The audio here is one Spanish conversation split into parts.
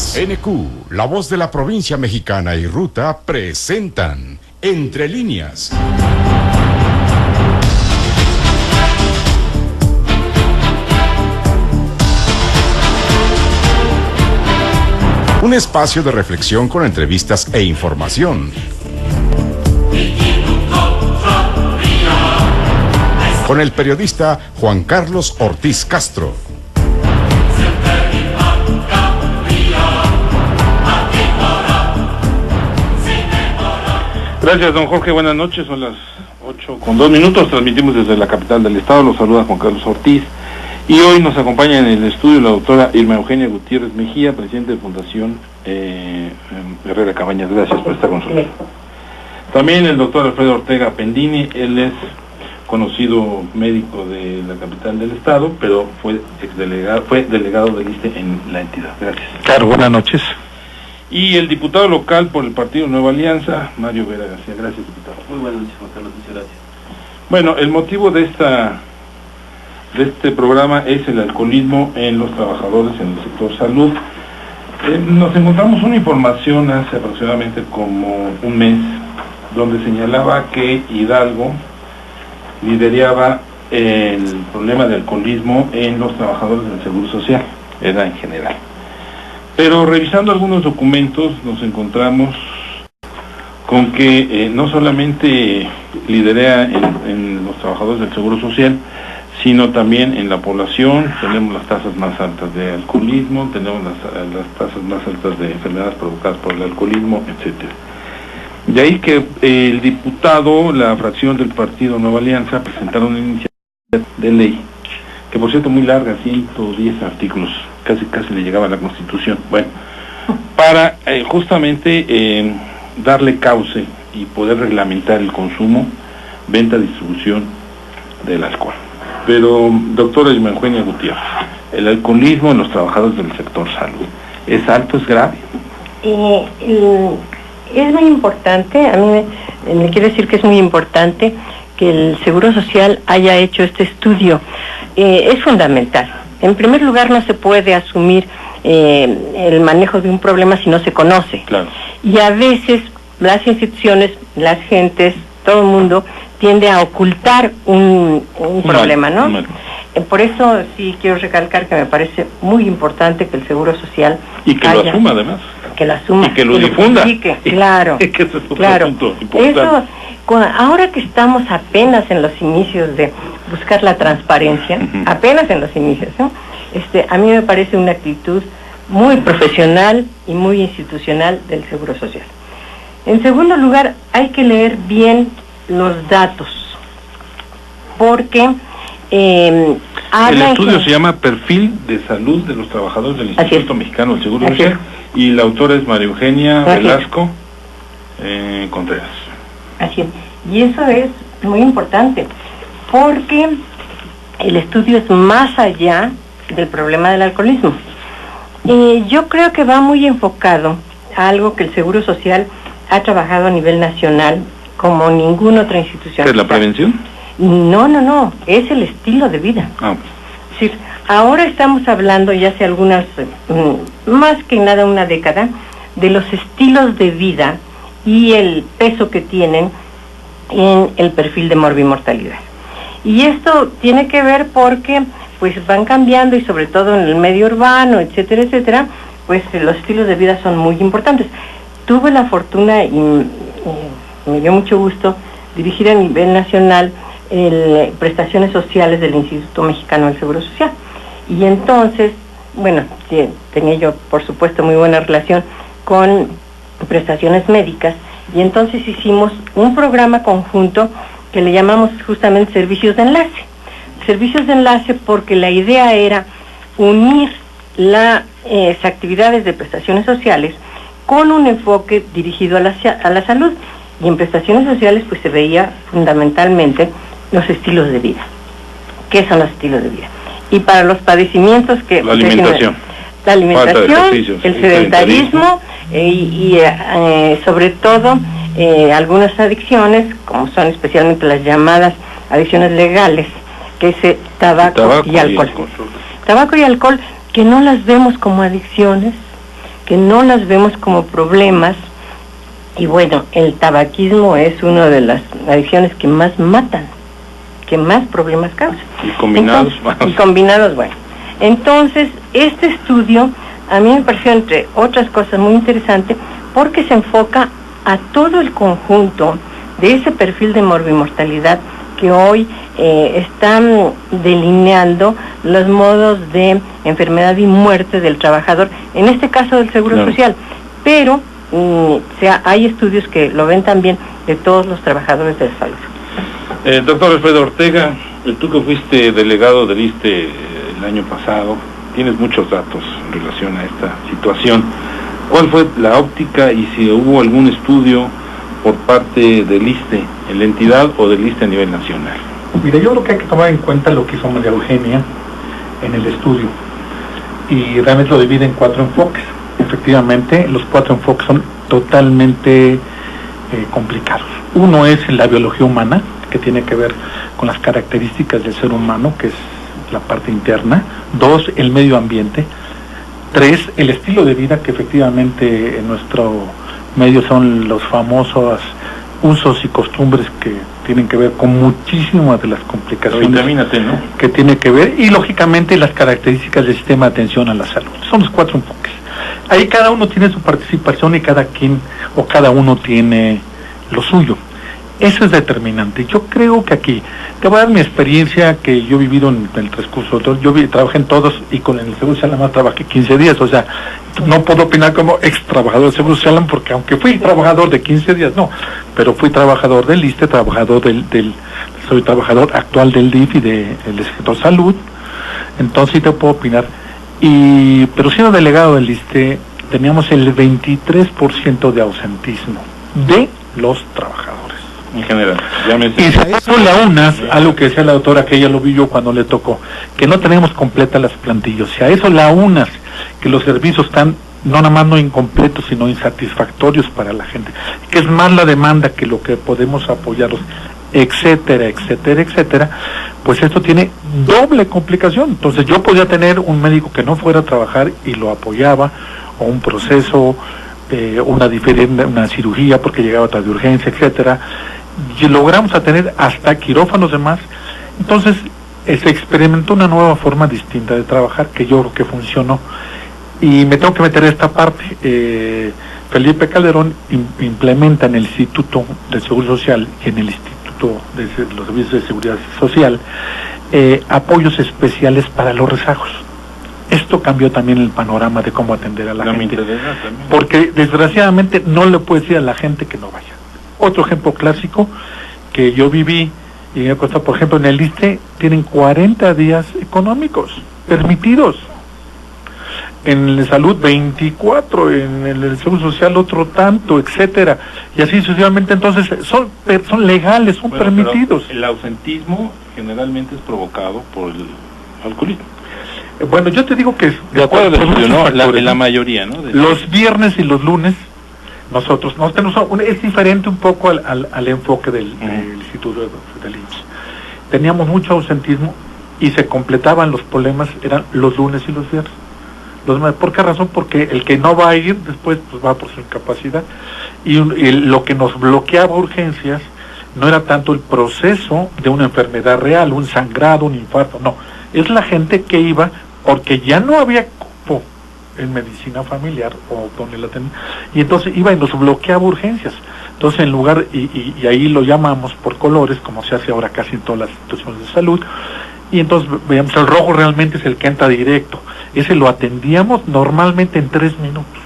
Líneas. NQ, La Voz de la Provincia Mexicana y Ruta presentan Entre Líneas. Un espacio de reflexión con entrevistas e información. Con el periodista Juan Carlos Ortiz Castro. Gracias, don Jorge. Buenas noches. Son las 8:02. Transmitimos desde la capital del estado. Los saluda Juan Carlos Ortiz. Y hoy nos acompaña en el estudio la doctora Irma Eugenia Gutiérrez Mejía, presidente de Fundación Herrera Cabañas. Gracias por estar con nosotros. También el doctor Alfredo Ortega Pendini. Él es conocido médico de la capital del estado, pero fue delegado del ISSSTE en la entidad. Gracias. Claro, buenas noches. Y el diputado local por el Partido Nueva Alianza, Mario Vera García. Gracias, diputado. Muy buenas noches, Juan Carlos. Muchas gracias. Bueno, el motivo de este programa es el alcoholismo en los trabajadores en el sector salud. Nos encontramos una información hace aproximadamente como un mes, donde señalaba que Hidalgo lideraba el problema de alcoholismo en los trabajadores del Seguro Social, era en general. Pero revisando algunos documentos nos encontramos con que no solamente lidera en los trabajadores del Seguro Social, sino también en la población. Tenemos las tasas más altas de alcoholismo, tenemos las tasas más altas de enfermedades provocadas por el alcoholismo, etcétera. De ahí que el diputado, la fracción del Partido Nueva Alianza, presentaron una iniciativa de ley, que por cierto muy larga, 110 artículos, casi le llegaba a la Constitución, bueno, para justamente darle cauce y poder reglamentar el consumo, venta, distribución del alcohol. Pero, doctora Irma Eugenia Gutiérrez, el alcoholismo en los trabajadores del sector salud, ¿es alto, es grave? Es muy importante, a mí me quiero decir que es muy importante que el Seguro Social haya hecho este estudio. Es fundamental. En primer lugar, no se puede asumir el manejo de un problema si no se conoce. Claro. Y a veces las instituciones, las gentes, todo el mundo tiende a ocultar un problema, ¿no? Por eso sí quiero recalcar que me parece muy importante que el Seguro Social y que lo asuma además. Que lo asuma. Y que lo difunda. Claro. Que eso es otro claro. punto importante. Eso, ahora que estamos apenas en los inicios de buscar la transparencia, apenas en los inicios, ¿no? A mí me parece una actitud muy profesional y muy institucional del Seguro Social. En segundo lugar, hay que leer bien los datos, porque el estudio se llama Perfil de Salud de los Trabajadores del Instituto Mexicano del Seguro Social, y la autora es María Eugenia Velasco Contreras. Así es, y eso es muy importante, porque el estudio es más allá del problema del alcoholismo. Yo creo que va muy enfocado a algo que el Seguro Social ha trabajado a nivel nacional como ninguna otra institución. ¿Es la prevención? No, es el estilo de vida. Es decir, ahora estamos hablando ya hace algunas, más que nada una década, de los estilos de vida y el peso que tienen en el perfil de morbimortalidad. Y esto tiene que ver porque pues van cambiando, y sobre todo en el medio urbano, etcétera, etcétera, pues los estilos de vida son muy importantes. Tuve la fortuna y me dio mucho gusto dirigir a nivel nacional prestaciones sociales del Instituto Mexicano del Seguro Social. Y entonces, bueno, tenía yo, por supuesto, muy buena relación con prestaciones médicas, y entonces hicimos un programa conjunto que le llamamos justamente servicios de enlace. Servicios de enlace porque la idea era unir las actividades de prestaciones sociales con un enfoque dirigido a la salud. Y en prestaciones sociales pues se veía fundamentalmente los estilos de vida. ¿Qué son los estilos de vida? Y para los padecimientos que... La alimentación. La alimentación, el sedentarismo y sobre todo algunas adicciones, como son especialmente las llamadas adicciones legales, que es tabaco y alcohol. Tabaco y alcohol, que no las vemos como adicciones, que no las vemos como problemas. Y bueno, el tabaquismo es una de las adicciones que más matan, que más problemas causan. Y combinados, bueno. Entonces, este estudio a mí me pareció, entre otras cosas, muy interesante, porque se enfoca a todo el conjunto de ese perfil de morbimortalidad que hoy están delineando los modos de enfermedad y muerte del trabajador, en este caso del Seguro Social, pero hay estudios que lo ven también de todos los trabajadores de la salud. Doctor Alfredo Ortega, tú que fuiste delegado del ISSSTE el año pasado, tienes muchos datos en relación a esta situación. ¿Cuál fue la óptica y si hubo algún estudio por parte del ISSSTE en la entidad o del ISSSTE a nivel nacional? Mira, yo creo que hay que tomar en cuenta lo que hizo María Eugenia en el estudio, y realmente lo divide en 4 enfoques. Efectivamente, los 4 enfoques son totalmente complicados. Uno es la biología humana, que tiene que ver con las características del ser humano, que es la parte interna. 2, el medio ambiente. 3, el estilo de vida, que efectivamente en nuestro medio son los famosos usos y costumbres que tienen que ver con muchísimas de las complicaciones que tiene que ver, y lógicamente las características del sistema de atención a la salud. Son los 4 enfoques. Ahí cada uno tiene su participación y cada uno tiene lo suyo. Eso es determinante. Yo creo que aquí, te voy a dar mi experiencia que yo he vivido en el transcurso. Yo trabajé en todos, y con el Seguro Social nada más trabajé 15 días, o sea, no puedo opinar como ex trabajador del Seguro Social, porque aunque fui trabajador de 15 días, no, pero fui trabajador del ISSSTE, soy trabajador actual del DIF y del sector salud, entonces sí te puedo opinar. Pero siendo delegado del ISSSTE, teníamos el 23% de ausentismo de los trabajadores. En general. Y si a eso le aunas a lo que decía la doctora, que ella lo vio cuando le tocó, que no tenemos completas las plantillas, si a eso le aunas que los servicios están no nada más no incompletos, sino insatisfactorios para la gente, que es más la demanda que lo que podemos apoyarlos, etcétera, etcétera, etcétera, pues esto tiene doble complicación. Entonces yo podía tener un médico que no fuera a trabajar y lo apoyaba, o un proceso, una cirugía porque llegaba tarde de urgencia, etcétera, y logramos a tener hasta quirófanos de más. Entonces se experimentó una nueva forma distinta de trabajar que yo creo que funcionó, y me tengo que meter esta parte. Felipe Calderón implementa en el Instituto del Seguro Social y en el Instituto de los Servicios de Seguridad Social apoyos especiales para los rezagos. Esto cambió también el panorama de cómo atender a la gente, porque desgraciadamente no le puedes decir a la gente que no vaya. Otro ejemplo clásico que yo viví y me cuesta, por ejemplo, en el ISSSTE tienen 40 días económicos permitidos, en el salud 24, en el Seguro Social otro tanto, etcétera, y así sucesivamente. Entonces son legales, son permitidos. El ausentismo generalmente es provocado por el alcoholismo. Bueno, yo te digo que es de acuerdo en la mayoría, ¿no? Los viernes y los lunes nosotros no tenemos, es diferente un poco al enfoque del Instituto del IMSS. Teníamos mucho ausentismo y se completaban los problemas, eran los lunes y los viernes. ¿Por qué razón? Porque el que no va a ir después pues va por su incapacidad, y lo que nos bloqueaba urgencias no era tanto el proceso de una enfermedad real, un sangrado, un infarto, no, es la gente que iba porque ya no había cupo en medicina familiar o donde la tenían, y entonces iba y nos bloqueaba urgencias. Entonces en lugar, y ahí lo llamamos por colores, como se hace ahora casi en todas las instituciones de salud, y entonces veamos, el rojo realmente es el que entra directo, ese lo atendíamos normalmente en 3 minutos.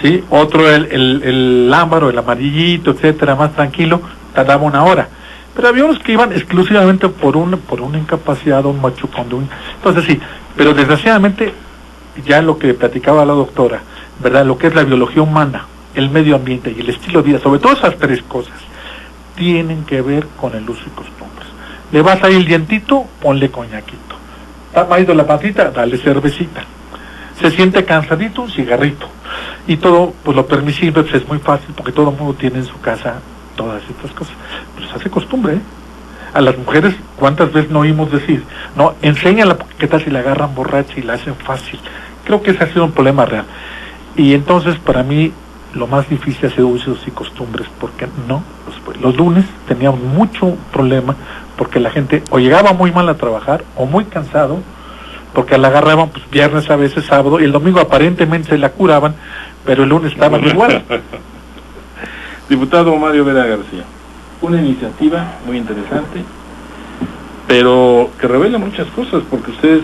¿Sí? Otro, el ámbar o el amarillito, etcétera, más tranquilo, tardaba 1 hora. Pero había unos que iban exclusivamente por una incapacidad, un machucón de un... Entonces sí, pero desgraciadamente, ya lo que platicaba la doctora, ¿verdad? Lo que es la biología humana, el medio ambiente y el estilo de vida, sobre todo esas 3 cosas, tienen que ver con el uso y costumbres. Le vas a ir el dientito, ponle coñaquito. ¿Está ido la patita? Dale cervecita. Se siente cansadito, un cigarrito. Y todo, pues lo permisible, pues es muy fácil, porque todo el mundo tiene en su casa todas estas cosas. Pero se hace costumbre, ¿eh? A las mujeres, ¿cuántas veces no oímos decir? No, enséñala, porque qué tal si la agarran borracha y la hacen fácil. Creo que ese ha sido un problema real. Y entonces para mí lo más difícil ha sido usos y costumbres, porque no, los lunes teníamos mucho problema, porque la gente o llegaba muy mal a trabajar, o muy cansado, porque la agarraban pues viernes, a veces sábado, y el domingo aparentemente se la curaban, pero el lunes estaban igual. Diputado Mario Vera García, una iniciativa muy interesante, pero que revela muchas cosas, porque ustedes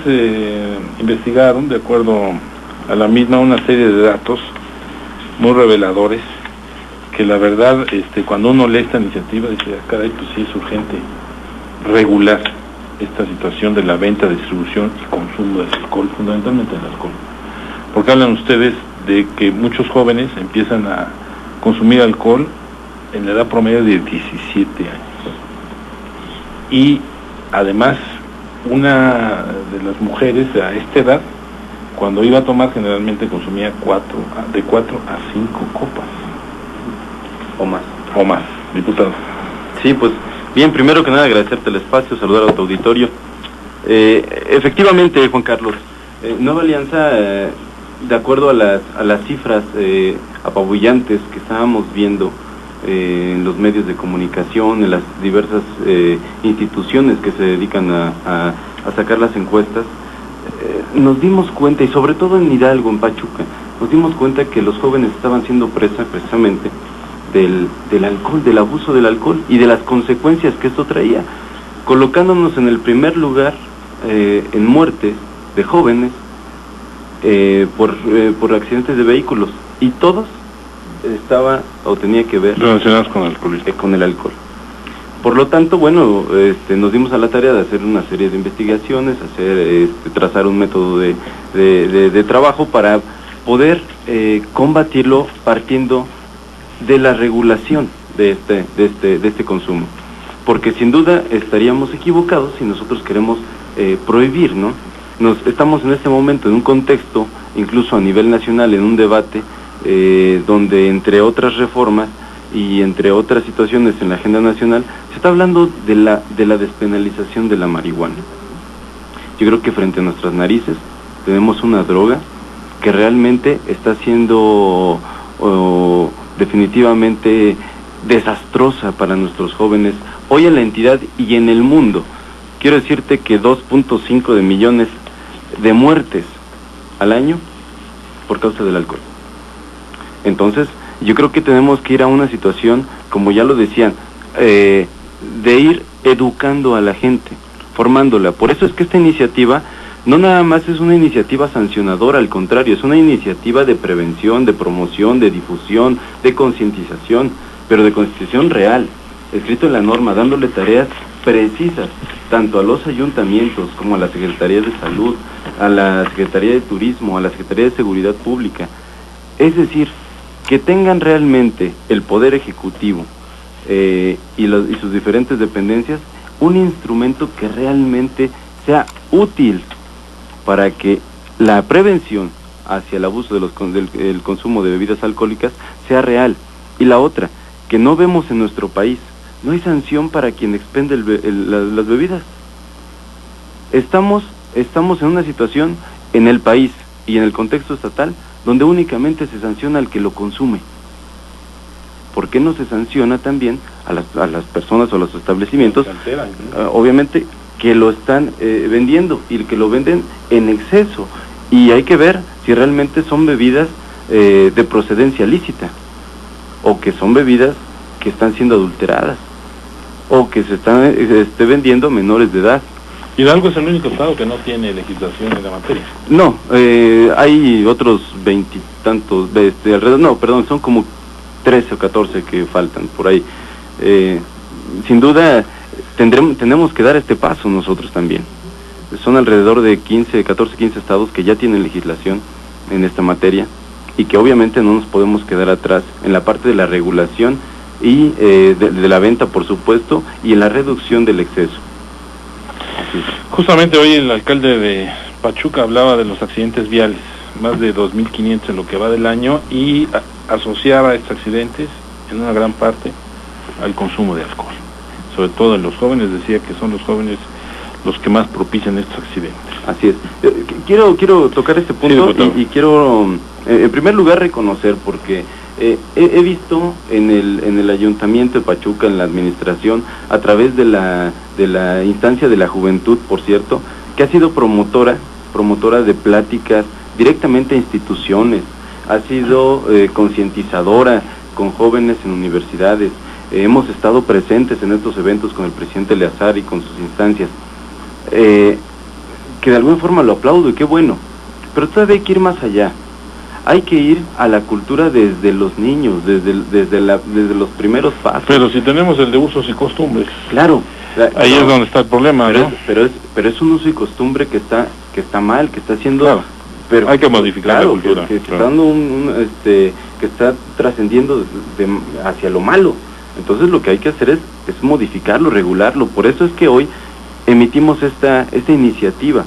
investigaron, de acuerdo a la misma, una serie de datos muy reveladores, que la verdad, cuando uno lee esta iniciativa, dice, caray, pues sí es urgente regular esta situación de la venta, distribución y consumo del alcohol, fundamentalmente del alcohol. Porque hablan ustedes de que muchos jóvenes empiezan a consumir alcohol en la edad promedio de 17 años. Y además, una de las mujeres a esta edad, cuando iba a tomar, generalmente consumía de 4 a 5 copas. O más, diputado. Sí, pues, bien, primero que nada agradecerte el espacio, saludar a tu auditorio. Efectivamente, Juan Carlos, Nueva Alianza, de acuerdo a las cifras apabullantes que estábamos viendo en los medios de comunicación, en las diversas instituciones que se dedican a sacar las encuestas, nos dimos cuenta, y sobre todo en Hidalgo, en Pachuca, nos dimos cuenta que los jóvenes estaban siendo presa precisamente del alcohol, del abuso del alcohol y de las consecuencias que esto traía, colocándonos en el primer lugar en muertes de jóvenes por accidentes de vehículos, y todos estaba o tenía que ver relacionados con el alcohol. Con el alcohol. Por lo tanto, bueno, nos dimos a la tarea de hacer una serie de investigaciones, trazar un método de trabajo para poder combatirlo partiendo de la regulación de este consumo, porque sin duda estaríamos equivocados si nosotros queremos prohibir, ¿no? Estamos en este momento en un contexto, incluso a nivel nacional, en un debate donde, entre otras reformas y entre otras situaciones en la agenda nacional, se está hablando de la despenalización de la marihuana. Yo creo que frente a nuestras narices tenemos una droga que realmente está siendo definitivamente desastrosa para nuestros jóvenes hoy en la entidad y en el mundo. Quiero decirte que 2.5 de millones de muertes al año por causa del alcohol. Entonces, yo creo que tenemos que ir a una situación, como ya lo decían, de ir educando a la gente, formándola. Por eso es que esta iniciativa no nada más es una iniciativa sancionadora, al contrario, es una iniciativa de prevención, de promoción, de difusión, de concientización, pero de concientización real, escrito en la norma, dándole tareas precisas, tanto a los ayuntamientos como a la Secretaría de Salud, a la Secretaría de Turismo, a la Secretaría de Seguridad Pública. Es decir, que tengan realmente el Poder Ejecutivo y sus diferentes dependencias un instrumento que realmente sea útil para que la prevención hacia el abuso del consumo de bebidas alcohólicas sea real. Y la otra, que no vemos en nuestro país, no hay sanción para quien expende las bebidas. Estamos en una situación en el país y en el contexto estatal donde únicamente se sanciona al que lo consume. ¿Por qué no se sanciona también a las personas o a los establecimientos, obviamente, que lo están vendiendo y que lo venden en exceso? Y hay que ver si realmente son bebidas de procedencia lícita, o que son bebidas que están siendo adulteradas, o que se están vendiendo a menores de edad. Hidalgo es el único estado que no tiene legislación en la materia. No, hay otros 20 y tantos, alrededor, no, perdón, son como 13 o 14 que faltan por ahí. Sin duda tenemos que dar este paso nosotros también. Son alrededor de 14, 15 estados que ya tienen legislación en esta materia, y que obviamente no nos podemos quedar atrás en la parte de la regulación y de la venta, por supuesto, y en la reducción del exceso. Justamente hoy el alcalde de Pachuca hablaba de los accidentes viales, más de 2.500 en lo que va del año, y asociaba estos accidentes en una gran parte al consumo de alcohol, sobre todo en los jóvenes. Decía que son los jóvenes los que más propician estos accidentes. Así es. Quiero tocar este punto y quiero, en primer lugar, reconocer, porque he visto en el Ayuntamiento de Pachuca, en la administración, a través de la instancia de la juventud, por cierto, que ha sido promotora de pláticas directamente a instituciones, ha sido concientizadora con jóvenes en universidades. Hemos estado presentes en estos eventos con el presidente Eleazar y con sus instancias, que de alguna forma lo aplaudo y qué bueno, pero todavía hay que ir más allá. Hay que ir a la cultura desde los niños, desde los primeros pasos. Pero si tenemos el de usos y costumbres. Claro. Ahí es donde está el problema, ¿no? Pero es un uso y costumbre que está mal, que está haciendo... Claro. Pero, hay que modificar la cultura. Que está dando que está trascendiendo hacia lo malo. Entonces lo que hay que hacer es modificarlo, regularlo. Por eso es que hoy emitimos esta iniciativa,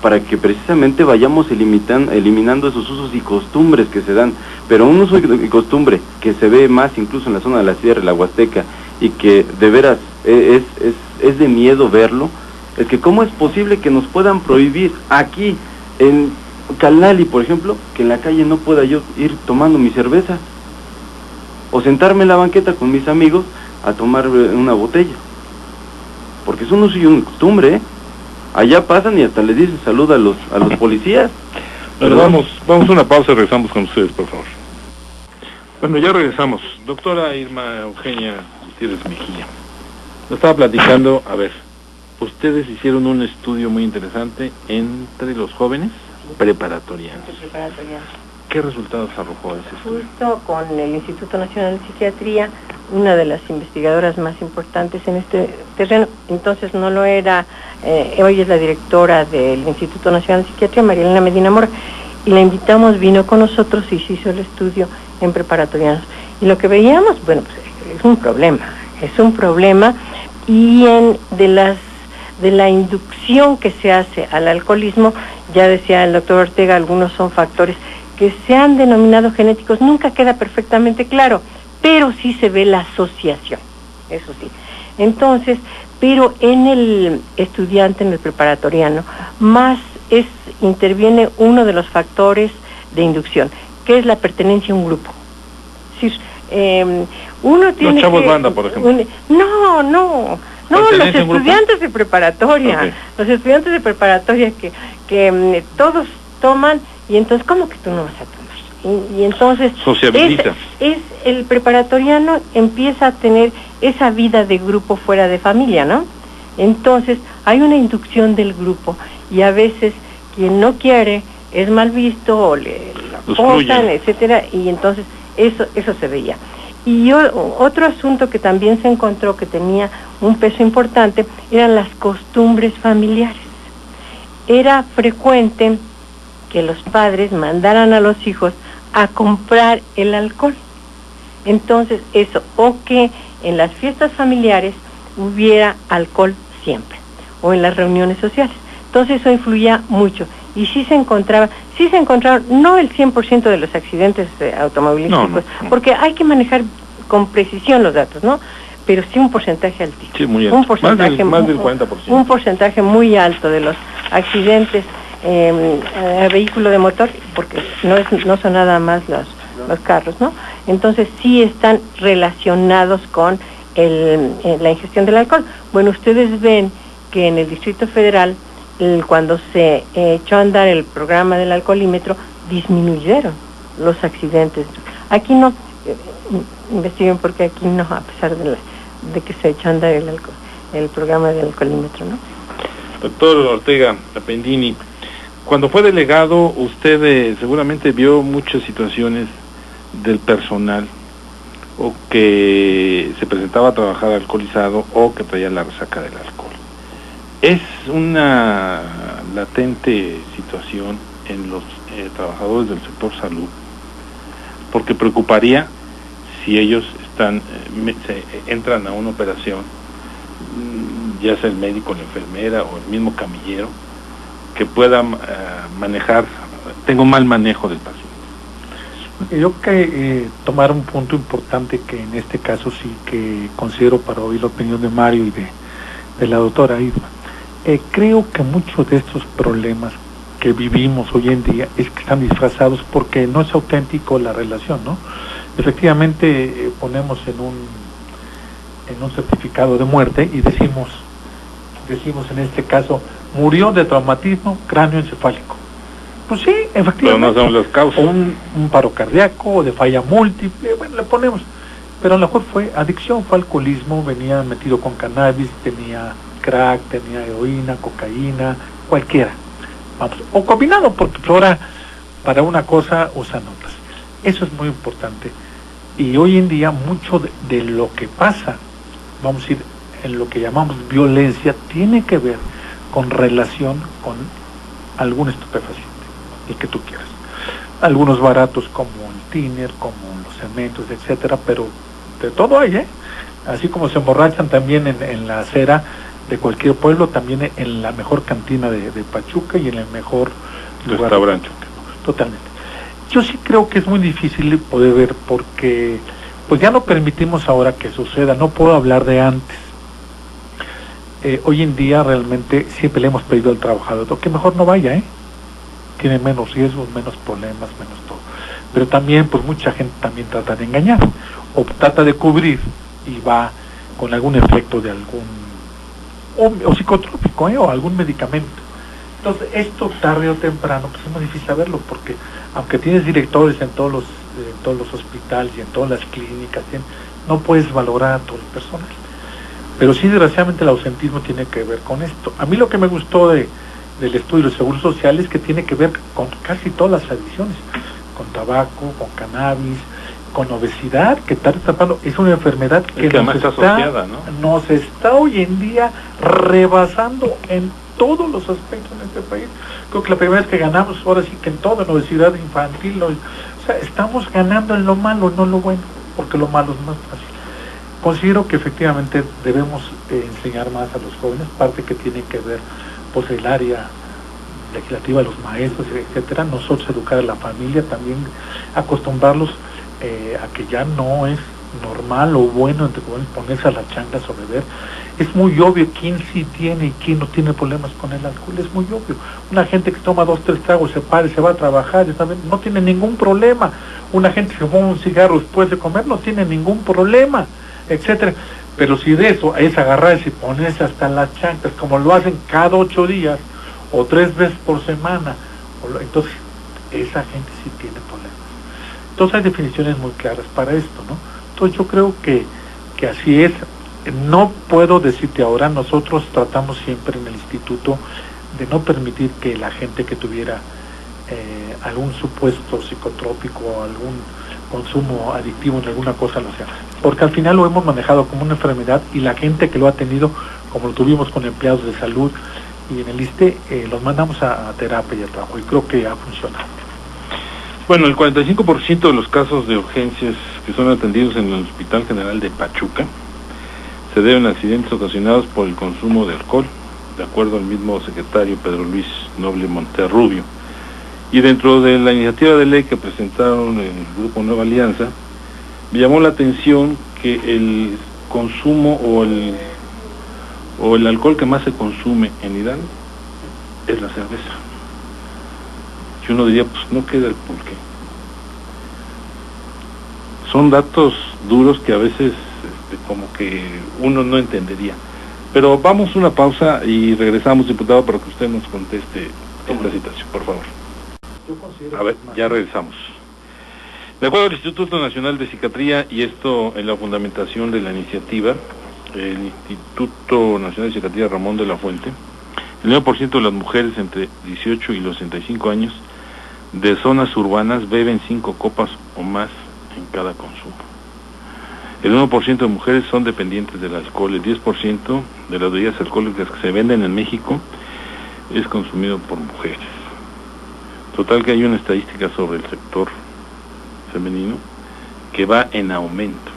para que precisamente vayamos eliminando esos usos y costumbres que se dan. Pero un uso y costumbre que se ve más incluso en la zona de la Sierra, la Huasteca, y que de veras es de miedo verlo, es que cómo es posible que nos puedan prohibir aquí en Calnali, por ejemplo, que en la calle no pueda yo ir tomando mi cerveza o sentarme en la banqueta con mis amigos a tomar una botella, porque es un uso y una costumbre, ¿eh? Allá pasan y hasta les dicen salud a los policías. Pero vamos a una pausa y regresamos con ustedes, por favor. Bueno, ya regresamos. Doctora Irma Eugenia Gutiérrez Mejía, nos estaba platicando, a ver, ustedes hicieron un estudio muy interesante entre los jóvenes preparatorianos. ¿Qué resultados arrojó ese estudio? Justo con el Instituto Nacional de Psiquiatría, una de las investigadoras más importantes en este terreno, entonces no lo era, hoy es la directora del Instituto Nacional de Psiquiatría, María Elena Medina Mora, y la invitamos, vino con nosotros y se hizo el estudio en preparatorianos. Y lo que veíamos, bueno, pues es un problema, y de la inducción que se hace al alcoholismo, ya decía el doctor Ortega, algunos son factores que se han denominado genéticos, nunca queda perfectamente claro, pero sí se ve la asociación, eso sí. Entonces, pero en el estudiante, en el preparatoriano, más interviene uno de los factores de inducción, que es la pertenencia a un grupo. Es decir, uno tiene los chavos banda, por ejemplo. No, los estudiantes de preparatoria, okay. Los estudiantes de preparatoria que todos toman, y entonces, ¿cómo que tú no vas a tomar? Y entonces, sociabiliza. Es el preparatoriano empieza a tener esa vida de grupo fuera de familia, ¿no? Entonces, hay una inducción del grupo, y a veces quien no quiere es mal visto, o le acosan, etcétera, y entonces eso se veía. Y otro asunto que también se encontró que tenía un peso importante eran las costumbres familiares. Era frecuente que los padres mandaran a los hijos a comprar el alcohol. Entonces eso, o que en las fiestas familiares hubiera alcohol siempre, o en las reuniones sociales. Entonces eso influía mucho. Y sí se encontraron no el 100% de los accidentes automovilísticos, no. Porque hay que manejar con precisión los datos, ¿no? Pero sí un porcentaje altísimo. Sí, muy alto. Más del 40%. Un porcentaje muy alto de los accidentes a vehículo de motor, porque no son nada más los carros, ¿no? Entonces sí están relacionados con la ingestión del alcohol. Bueno, ustedes ven que en el Distrito Federal, cuando se echó a andar el programa del alcoholímetro, disminuyeron los accidentes. Aquí no, investiguen porque aquí no, a pesar de que se echó a andar el programa del alcoholímetro, ¿no? Doctor Ortega Apendini, cuando fue delegado, usted seguramente vio muchas situaciones del personal o que se presentaba a trabajar alcoholizado o que traía la resaca del alcohol. Es una latente situación en los trabajadores del sector salud, porque preocuparía si ellos entran a una operación, ya sea el médico, la enfermera o el mismo camillero, que pueda manejar, tenga un mal manejo del paciente. Yo creo que tomar un punto importante que en este caso sí que considero para oír la opinión de Mario y de la doctora Irma. Creo que muchos de estos problemas que vivimos hoy en día es que están disfrazados porque no es auténtico la relación, ¿no? Efectivamente, ponemos en un certificado de muerte y decimos en este caso, murió de traumatismo cráneoencefálico. Pues sí, efectivamente. Pero no son las causas. Un paro cardíaco, o de falla múltiple, bueno, le ponemos. Pero a lo mejor fue adicción, fue alcoholismo, venía metido con cannabis, tenía crack, tenía heroína, cocaína, cualquiera. Vamos, o combinado, porque ahora para una cosa usan otras. Eso es muy importante. Y hoy en día mucho de lo que pasa, vamos a decir, en lo que llamamos violencia, tiene que ver con relación con algún estupefaciente, el que tú quieras. Algunos baratos como el tiner, como los cementos, etcétera, pero de todo hay, así como se emborrachan también en la acera de cualquier pueblo, también en la mejor cantina de Pachuca y en el mejor lugar de Pachuca. Totalmente. Yo sí creo que es muy difícil poder ver porque pues ya no permitimos ahora que suceda, no puedo hablar de antes. Hoy en día realmente siempre le hemos pedido al trabajador que mejor no vaya, tiene menos riesgos, menos problemas, menos todo. Pero también pues mucha gente también trata de engañar o trata de cubrir y va con algún efecto de algún o psicotrópico o algún medicamento. Entonces esto tarde o temprano pues es muy difícil saberlo porque aunque tienes directores en todos los hospitales y en todas las clínicas, no puedes valorar a todo el personal. Pero sí, desgraciadamente el ausentismo tiene que ver con esto. A mí lo que me gustó del estudio de Seguro Social es que tiene que ver con casi todas las adicciones, con tabaco, con cannabis, con obesidad, que está tapando, es una enfermedad que nos está asociada, ¿no? Nos está hoy en día rebasando en todos los aspectos en este país. Creo que la primera vez que ganamos, ahora sí que en todo, en obesidad infantil, o sea, estamos ganando en lo malo, no lo bueno, porque lo malo es más fácil. Considero que efectivamente debemos enseñar más a los jóvenes, parte que tiene que ver pues el área legislativa, los maestros, etcétera, nosotros educar a la familia, también acostumbrarlos a que ya no es normal o bueno, entre comillas, ponerse a la changa sobre beber. Es muy obvio quién sí tiene y quién no tiene problemas con el alcohol, es muy obvio. Una gente que toma 2, 3 tragos, se para y se va a trabajar, no tiene ningún problema. Una gente que fuma un cigarro después de comer no tiene ningún problema, etcétera. Pero si de eso es agarrarse y ponerse hasta las chanclas, como lo hacen cada 8 días o 3 veces por semana, entonces esa gente sí tiene problemas. Entonces hay definiciones muy claras para esto, ¿no? Entonces yo creo que así es. No puedo decirte ahora, nosotros tratamos siempre en el instituto de no permitir que la gente que tuviera algún supuesto psicotrópico o algún consumo adictivo en alguna cosa lo sea, porque al final lo hemos manejado como una enfermedad y la gente que lo ha tenido, como lo tuvimos con empleados de salud y en el ISSSTE, los mandamos a terapia y a trabajo y creo que ha funcionado. Bueno, el 45% de los casos de urgencias que son atendidos en el Hospital General de Pachuca se deben a accidentes ocasionados por el consumo de alcohol, de acuerdo al mismo secretario Pedro Luis Noble Monterrubio. Y dentro de la iniciativa de ley que presentaron el Grupo Nueva Alianza, me llamó la atención que el consumo o el alcohol que más se consume en Hidalgo es la cerveza. Y uno diría, pues no queda el pulque. Son datos duros que a veces como que uno no entendería. Pero vamos a una pausa y regresamos, diputado, para que usted nos conteste esta situación, por favor. A ver, ya regresamos. De acuerdo al Instituto Nacional de Psiquiatría, y esto en la fundamentación de la iniciativa, el Instituto Nacional de Psiquiatría Ramón de la Fuente, el 9% de las mujeres entre 18 y los 65 años de zonas urbanas beben 5 copas o más en cada consumo. El 1% de mujeres son dependientes del alcohol, el 10% de las bebidas alcohólicas que se venden en México es consumido por mujeres. Total que hay una estadística sobre el sector femenino que va en aumento,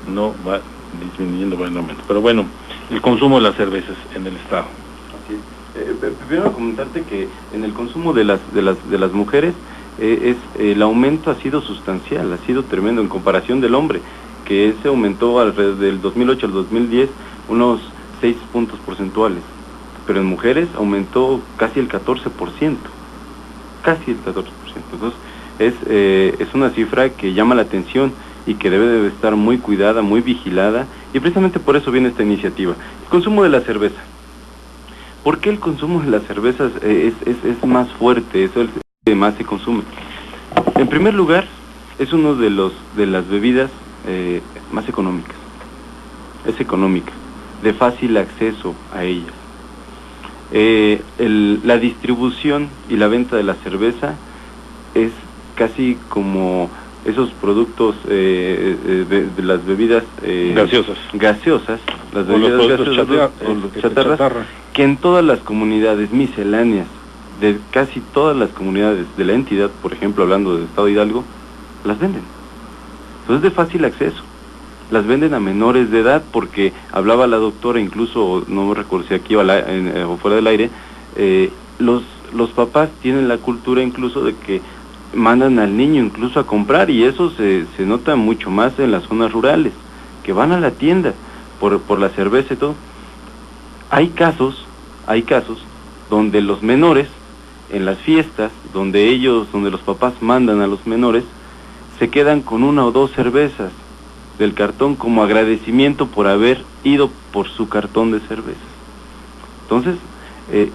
no va disminuyendo, va en aumento. Pero bueno, el consumo de las cervezas en el estado. Así es. Primero comentarte que en el consumo de las mujeres el aumento ha sido sustancial, ha sido tremendo en comparación del hombre, que se aumentó alrededor del 2008 al 2010 unos 6 puntos porcentuales. pero en mujeres aumentó casi el 14%. Casi el 14%. Entonces, es una cifra que llama la atención y que debe de estar muy cuidada, muy vigilada, y precisamente por eso viene esta iniciativa. El consumo de la cerveza. ¿Por qué el consumo de las cervezas es más fuerte, es el que más se consume? En primer lugar, es uno de las bebidas más económicas. Es económica, de fácil acceso a ellas. La distribución y la venta de la cerveza es casi como esos productos de las bebidas gaseosas, las bebidas gaseosas, chatarras, que en todas las comunidades misceláneas, de casi todas las comunidades de la entidad, por ejemplo, hablando del Estado de Hidalgo, las venden. Entonces es de fácil acceso. Las venden a menores de edad, porque hablaba la doctora, incluso, no me recuerdo si aquí o fuera del aire, los papás tienen la cultura incluso de que mandan al niño incluso a comprar, y eso se nota mucho más en las zonas rurales, que van a la tienda por la cerveza y todo. Hay casos donde los menores, en las fiestas, donde los papás mandan a los menores, se quedan con 1 o 2 cervezas del cartón como agradecimiento por haber ido por su cartón de cervezas. Entonces,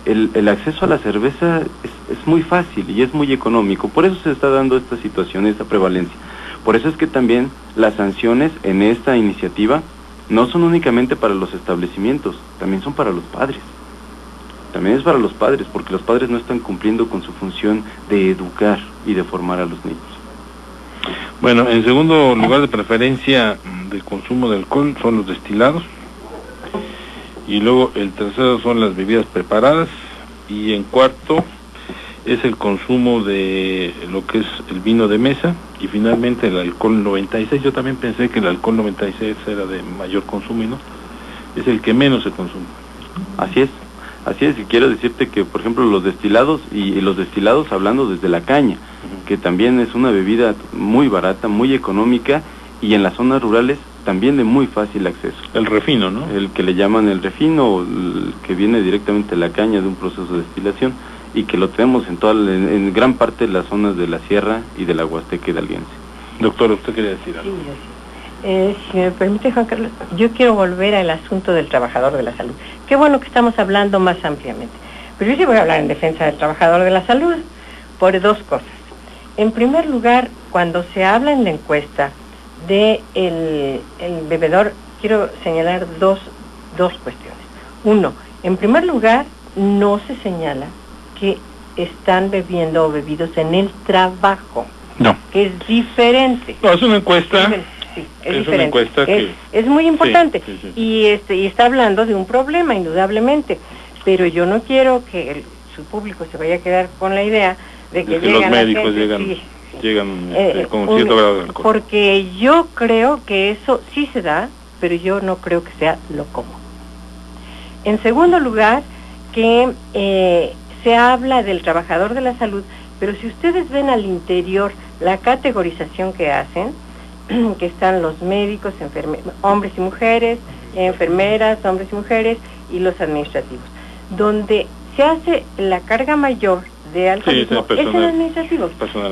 el acceso a la cerveza es muy fácil y es muy económico. Por eso se está dando esta situación, esta prevalencia. Por eso es que también las sanciones en esta iniciativa no son únicamente para los establecimientos, también son para los padres. También es para los padres, porque los padres no están cumpliendo con su función de educar y de formar a los niños. Bueno, en segundo lugar de preferencia del consumo de alcohol son los destilados, y luego el tercero son las bebidas preparadas, y en cuarto es el consumo de lo que es el vino de mesa, y finalmente el alcohol 96. Yo también pensé que el alcohol 96 era de mayor consumo, y no, es el que menos se consume. Así es, y quiero decirte que, por ejemplo, los destilados, y los destilados hablando desde la caña, que también es una bebida muy barata, muy económica, y en las zonas rurales también de muy fácil acceso. El refino, ¿no? El que le llaman el refino, que viene directamente de la caña, de un proceso de destilación, y que lo tenemos en gran parte de las zonas de la sierra y de la Huasteca hidalguense. Doctor, ¿usted quería decir algo? Sí. Si me permite, Juan Carlos, yo quiero volver al asunto del trabajador de la salud. Qué bueno que estamos hablando más ampliamente. Pero yo sí voy a hablar en defensa del trabajador de la salud por 2 cosas. En primer lugar, cuando se habla en la encuesta de el bebedor, quiero señalar dos cuestiones. 1, en primer lugar, no se señala que están bebiendo o bebidos en el trabajo. No. Que es diferente. No, es una encuesta. Sí, es diferente. Una encuesta que... es muy importante. Sí. Y está hablando de un problema, indudablemente. Pero yo no quiero que su público se vaya a quedar con la idea de que los médicos llegan con un cierto grado de alcohol. Porque yo creo que eso sí se da, pero yo no creo que sea lo común. En segundo lugar, que se habla del trabajador de la salud, pero si ustedes ven al interior la categorización que hacen, que están los médicos, hombres y mujeres, enfermeras, hombres y mujeres, y los administrativos, donde se hace la carga mayor de alcoholismo, es el administrativo.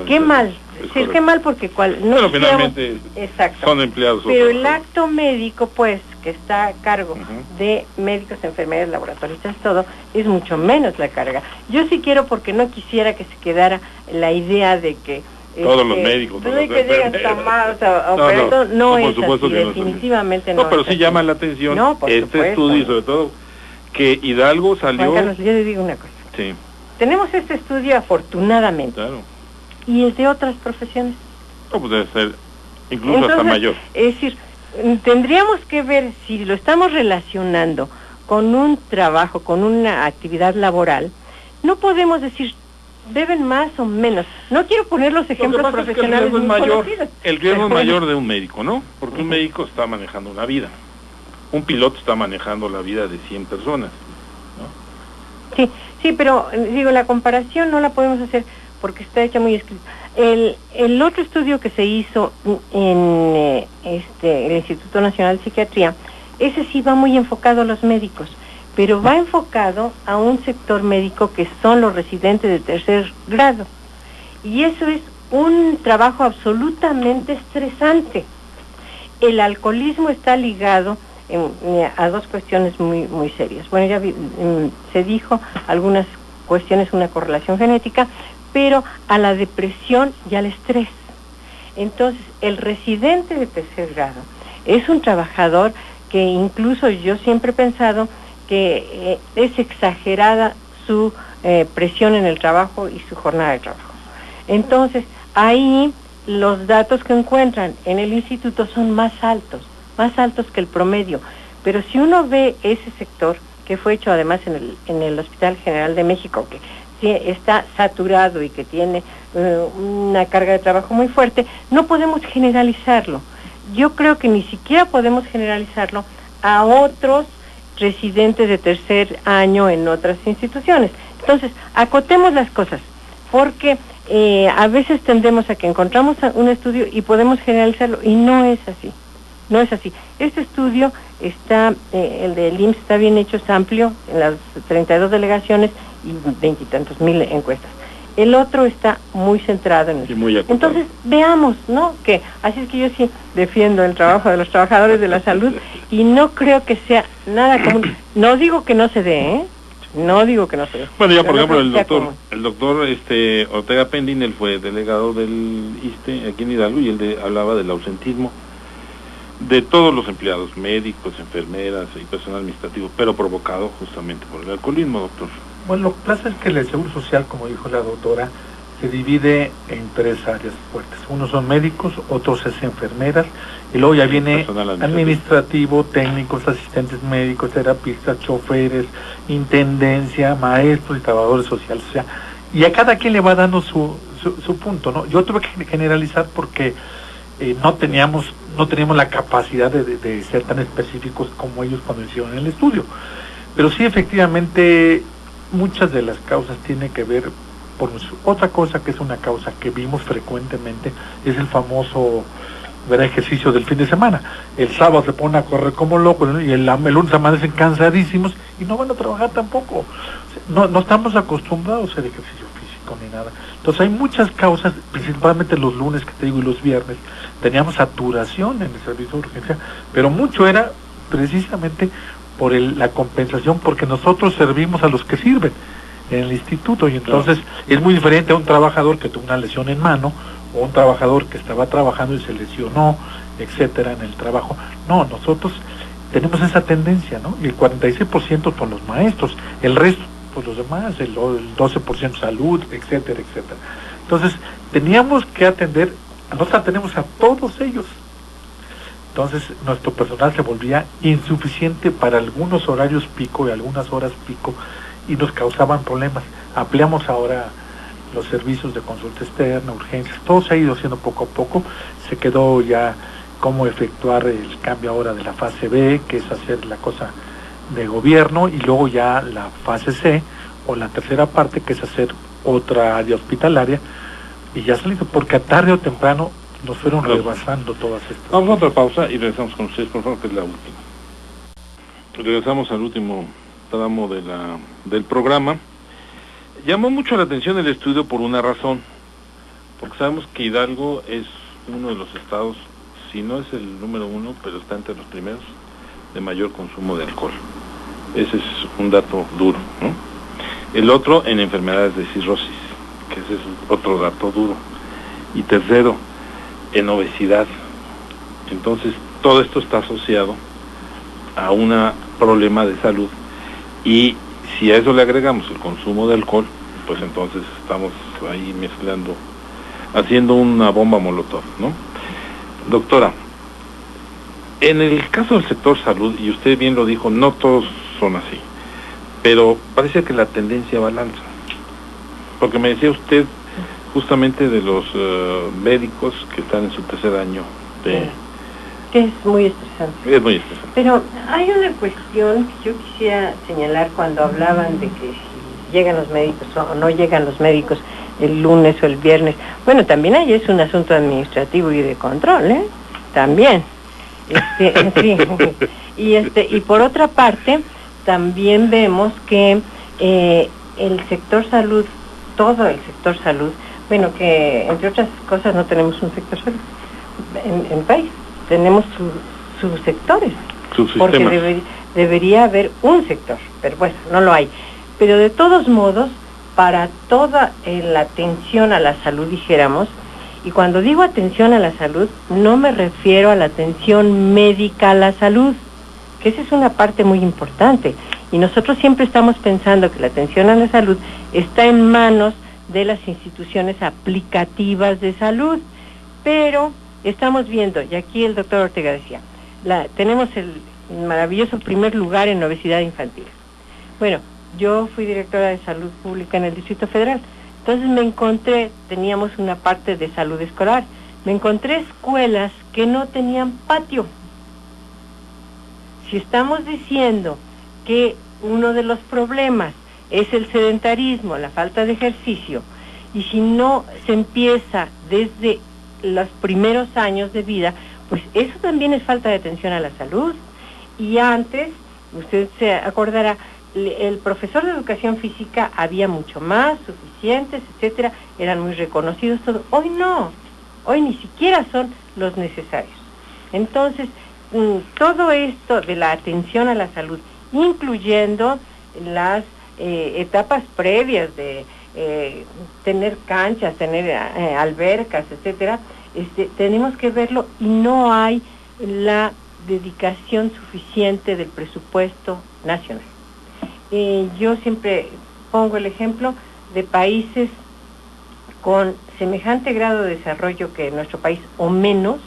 Qué mal, sí, es que mal porque no, finalmente exacto, son empleados. Pero el acto médico, pues, que está a cargo de médicos, enfermeras, laboratoristas, todo, es mucho menos la carga. Yo sí quiero, porque no quisiera que se quedara la idea de que todos los médicos, no es que digan tomados no es así, definitivamente no. No, pero sí llama la atención este estudio, y sobre todo que Hidalgo salió... Juan Carlos, yo le digo una cosa. Sí. Tenemos este estudio, afortunadamente. Claro. ¿Y el de otras profesiones? No, pues debe ser incluso hasta mayor. Es decir, tendríamos que ver si lo estamos relacionando con un trabajo, con una actividad laboral. No podemos decir beben más o menos. No quiero poner los ejemplos profesionales. El riesgo es mayor de un médico, ¿no? Porque un médico está manejando una vida. Un piloto está manejando la vida de 100 personas, ¿no? Sí, pero digo, la comparación no la podemos hacer porque está hecha muy escrita. El otro estudio que se hizo en el Instituto Nacional de Psiquiatría, ese sí va muy enfocado a los médicos, pero va enfocado a un sector médico que son los residentes de tercer grado. Y eso es un trabajo absolutamente estresante. El alcoholismo está ligado a dos cuestiones muy serias. Bueno, ya se dijo algunas cuestiones, una correlación genética, pero a la depresión y al estrés. Entonces, el residente de tercer grado es un trabajador que incluso yo siempre he pensado que es exagerada su presión en el trabajo y su jornada de trabajo. Entonces, ahí los datos que encuentran en el instituto son más altos que el promedio. Pero si uno ve ese sector, que fue hecho además en el Hospital General de México, que sí está saturado y que tiene una carga de trabajo muy fuerte, no podemos generalizarlo. Yo creo que ni siquiera podemos generalizarlo a otros residentes de tercer año en otras instituciones. Entonces, acotemos las cosas, porque a veces tendemos a que encontramos un estudio y podemos generalizarlo, y no es así. No es así. Este estudio está, el del IMSS está bien hecho, es amplio, en las 32 delegaciones y 20 y tantos mil encuestas. El otro está muy centrado en eso. Entonces, veamos, ¿no? Que así es que yo sí defiendo el trabajo de los trabajadores de la salud y no creo que sea nada común. No digo que no se dé, ¿eh? No digo que no se dé. Bueno, ya por ejemplo, el doctor Ortega Pendín, él fue delegado del ISSSTE aquí en Hidalgo, y él hablaba del ausentismo de todos los empleados, médicos, enfermeras y personal administrativo, pero provocado justamente por el alcoholismo, doctor. Bueno, lo que pasa es que el Seguro Social, como dijo la doctora, se divide en tres áreas fuertes. Unos son médicos, otros es enfermeras, y luego ya viene administrativo, técnicos, asistentes médicos, terapistas, choferes, intendencia, maestros y trabajadores sociales. O sea, y a cada quien le va dando su punto, ¿no? Yo tuve que generalizar porque no teníamos la capacidad de ser tan específicos como ellos cuando hicieron el estudio. Pero sí, efectivamente, muchas de las causas tienen que ver por otra cosa, que es una causa que vimos frecuentemente, es el famoso ejercicio del fin de semana. El sábado se ponen a correr como locos, ¿no? Y el lunes amanecen cansadísimos y no van a trabajar tampoco. O sea, no estamos acostumbrados a hacer ejercicio físico ni nada. Entonces hay muchas causas, principalmente los lunes que te digo y los viernes, teníamos saturación en el servicio de urgencia, pero mucho era precisamente por la compensación, porque nosotros servimos a los que sirven en el instituto, y entonces es muy diferente a un trabajador que tuvo una lesión en mano, o un trabajador que estaba trabajando y se lesionó, etcétera, en el trabajo. No, nosotros tenemos esa tendencia, ¿no? Y el 46% por los maestros, el resto por los demás, el 12% salud, etcétera, etcétera. Entonces, teníamos que atender, nosotros atendemos a todos ellos. Entonces, nuestro personal se volvía insuficiente para algunos horarios pico y algunas horas pico, y nos causaban problemas. Ampliamos ahora los servicios de consulta externa, urgencias, todo se ha ido haciendo poco a poco. Se quedó ya cómo efectuar el cambio ahora de la fase B, que es hacer la cosa de gobierno, y luego ya la fase C, o la tercera parte, que es hacer otra área hospitalaria, y ya salido, porque a tarde o temprano nos fueron rebasando todas estas. Vamos a otra pausa y regresamos con ustedes, por favor, que es la última. Regresamos al último tramo del programa. Llamó mucho la atención el estudio por una razón, porque sabemos que Hidalgo es uno de los estados, si no es el número uno, pero está entre los primeros de mayor consumo de alcohol. Ese es un dato duro, ¿no? El otro, en enfermedades de cirrosis, que ese es otro dato duro. Y tercero, en obesidad. Entonces, todo esto está asociado a un problema de salud, y si a eso le agregamos el consumo de alcohol, pues entonces estamos ahí mezclando, haciendo una bomba molotov, ¿no? Doctora, en el caso del sector salud, y usted bien lo dijo, no todos son así, pero parece que la tendencia va al alza, porque me decía usted justamente de los médicos que están en su tercer año de... Que es muy estresante. Es muy estresante. Pero hay una cuestión que yo quisiera señalar cuando hablaban de que si llegan los médicos o no llegan los médicos el lunes o el viernes. Bueno, también ahí es un asunto administrativo y de control, ¿eh? También. Sí. Y por otra parte, también vemos que el sector salud, todo el sector salud, bueno, que entre otras cosas no tenemos un sector salud en el país, tenemos sus sectores, porque debería haber un sector, pero bueno, no lo hay. Pero de todos modos, para toda la atención a la salud, dijéramos, y cuando digo atención a la salud, no me refiero a la atención médica a la salud, que esa es una parte muy importante. Y nosotros siempre estamos pensando que la atención a la salud está en manos de las instituciones aplicativas de salud, pero estamos viendo, y aquí el doctor Ortega decía, tenemos el maravilloso primer lugar en obesidad infantil. Bueno, yo fui directora de salud pública en el Distrito Federal, entonces me encontré, teníamos una parte de salud escolar, me encontré escuelas que no tenían patio. Si estamos diciendo que uno de los problemas es el sedentarismo, la falta de ejercicio, y si no se empieza desde los primeros años de vida, pues eso también es falta de atención a la salud. Y antes, usted se acordará, el profesor de educación física había mucho más, suficientes, etcétera, eran muy reconocidos todos. Hoy no, hoy ni siquiera son los necesarios. Entonces, todo esto de la atención a la salud, incluyendo las etapas previas de tener canchas, tener albercas, etcétera, tenemos que verlo, y no hay la dedicación suficiente del presupuesto nacional. Yo siempre pongo el ejemplo de países con semejante grado de desarrollo que nuestro país, o menos,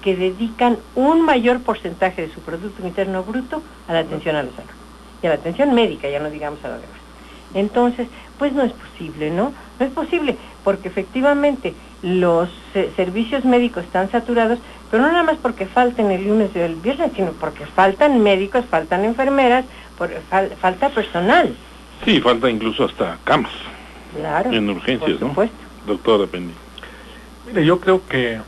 que dedican un mayor porcentaje de su Producto Interno Bruto a la atención a la salud, y a la atención médica, ya no digamos a lo demás. Entonces, pues no es posible, ¿no? No es posible, porque efectivamente los servicios médicos están saturados, pero no nada más porque falten el lunes y el viernes, sino porque faltan médicos, faltan enfermeras, falta personal. Sí, falta incluso hasta camas. Claro. En urgencias, por supuesto. ¿No? Doctora Penny. Mire, yo creo que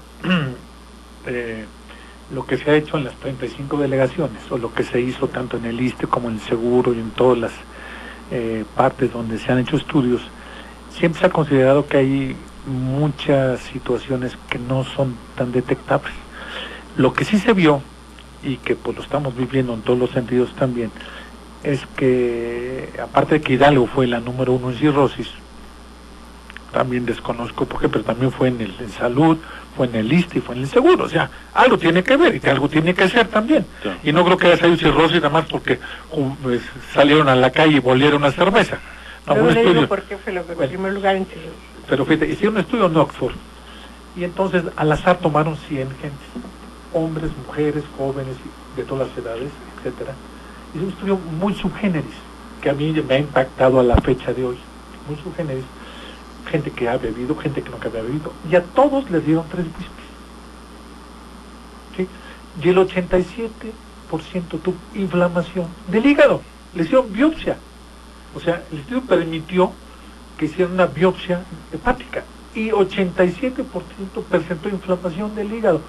lo que se ha hecho en las 35 delegaciones, o lo que se hizo tanto en el ISSSTE como en el Seguro y en todas las partes donde se han hecho estudios, siempre se ha considerado que hay muchas situaciones que no son tan detectables. Lo que sí se vio, y que pues lo estamos viviendo en todos los sentidos también, es que aparte de que Hidalgo fue la número 1 en cirrosis, también desconozco por qué, pero también fue en salud, fue en el ISSSTE y fue en el Seguro. O sea, algo tiene que ver y que algo tiene que ser también. Sí. Y no creo que haya salido cirrosis nada más porque pues, salieron a la calle y volvieron una cerveza. No, pero le digo por qué fue lo que en primer lugar en cirrosis. Pero fíjate, hicieron un estudio en Oxford, y entonces al azar tomaron 100 gentes, hombres, mujeres, jóvenes, de todas las edades, etcétera. Es un estudio muy subgéneris, que a mí me ha impactado a la fecha de hoy, muy subgéneris. Gente que ha bebido, gente que no había bebido, y a todos les dieron 3 whiskies. ¿Sí? Y el 87% tuvo inflamación del hígado, le hicieron biopsia. O sea, el estudio permitió que hicieran una biopsia hepática, y 87% presentó inflamación del hígado,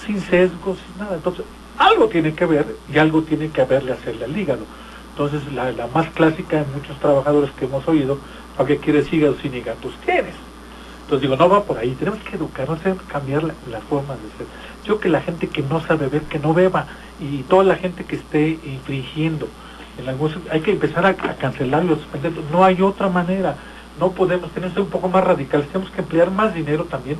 sin sesgos, sin nada. Entonces, algo tiene que ver, y algo tiene que hacerle al hígado. Entonces, la más clásica de muchos trabajadores que hemos oído, ¿para qué quieres hígado sin hígado? Pues tienes. Entonces digo, no va por ahí, tenemos que educarnos, cambiar la forma de ser. Yo que la gente que no sabe beber, que no beba, y toda la gente que esté infringiendo, hay que empezar a cancelarlos, suspenderlos. No hay otra manera, no podemos, tenemos que ser un poco más radicales, tenemos que emplear más dinero también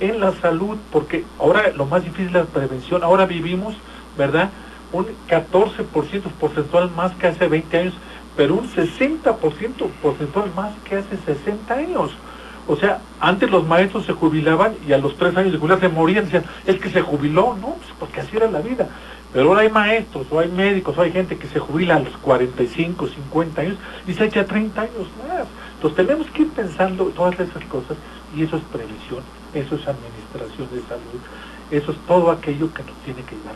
en la salud, porque ahora lo más difícil es la prevención. Ahora vivimos, ¿verdad?, un 14% porcentual más que hace 20 años, pero un 60% porcentual más que hace 60 años. O sea, antes los maestros se jubilaban y a los 3 años de jubilar se morían, decían, es que se jubiló, no, pues porque así era la vida. Pero ahora hay maestros, o hay médicos, o hay gente que se jubila a los 45, 50 años y se echa 30 años más. Entonces tenemos que ir pensando todas esas cosas, y eso es prevención, eso es administración de salud, eso es todo aquello que nos tiene que ayudar.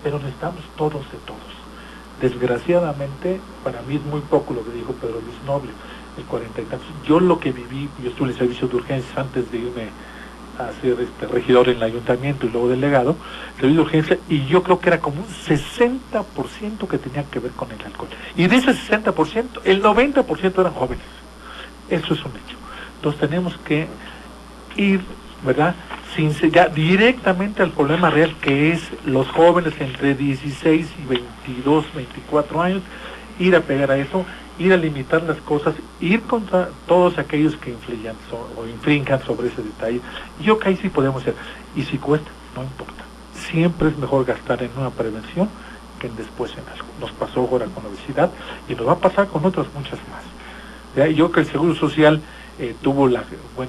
Pero necesitamos todos de todos. Desgraciadamente, para mí es muy poco lo que dijo Pedro Luis Noble, el 40 y tantos. Yo lo que viví, yo estuve en el servicio de urgencias antes de irme ser regidor en el ayuntamiento y luego delegado, servicio de urgencia, y yo creo que era como un 60% que tenía que ver con el alcohol. Y de ese 60%, el 90% eran jóvenes. Eso es un hecho. Entonces tenemos que ir, ¿verdad?, ya directamente al problema real, que es los jóvenes entre 16 y 22, 24 años, ir a pegar a eso, ir a limitar las cosas, ir contra todos aquellos que infrinjan sobre ese detalle. Yo creo que ahí sí podemos hacer, y si cuesta, no importa. Siempre es mejor gastar en una prevención que en después en algo. Nos pasó ahora con la obesidad y nos va a pasar con otras muchas más. ¿Ya? Yo creo que el Seguro Social tuvo en